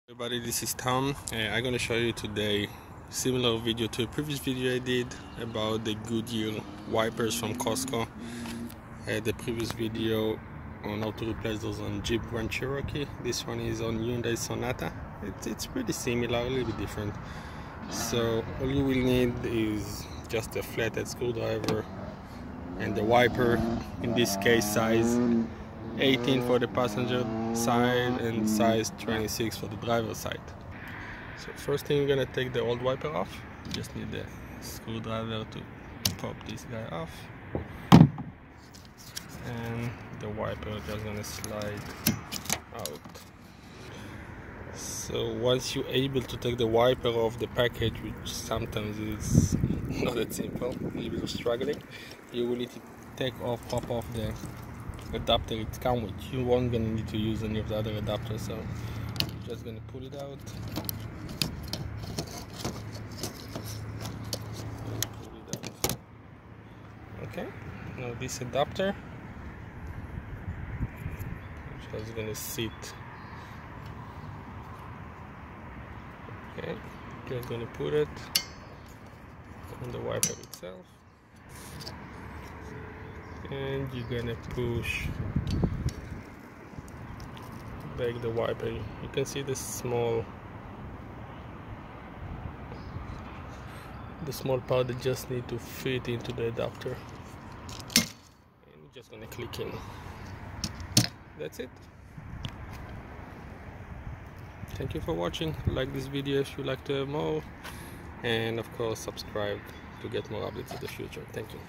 Everybody, this is Tom. I'm going to show you today similar video to a previous video I did about the Goodyear wipers from Costco. The previous video on how to replace those on Jeep Grand Cherokee. This one is on Hyundai Sonata. It's pretty similar, a little bit different. So all you will need is just a flathead screwdriver and the wiper, in this case size 18 for the passenger side and size 26 for the driver's side. So first thing, you're gonna take the old wiper off. You just need the screwdriver to pop this guy off, and the wiper just gonna slide out. So once you're able to take the wiper off the package, which sometimes is not that simple, if you're struggling, you will need to pop off the adapter it comes with. You won't gonna need to use any of the other adapters, so you're just gonna pull it out. Okay, now this adapter is just gonna sit. Okay, just gonna put it on the wiper itself, and you're gonna push back the wiper. You can see the small part that just need to fit into the adapter, and you're just gonna click in. That's it. Thank you for watching. Like this video if you like to have more, and of course subscribe to get more updates in the future. Thank you.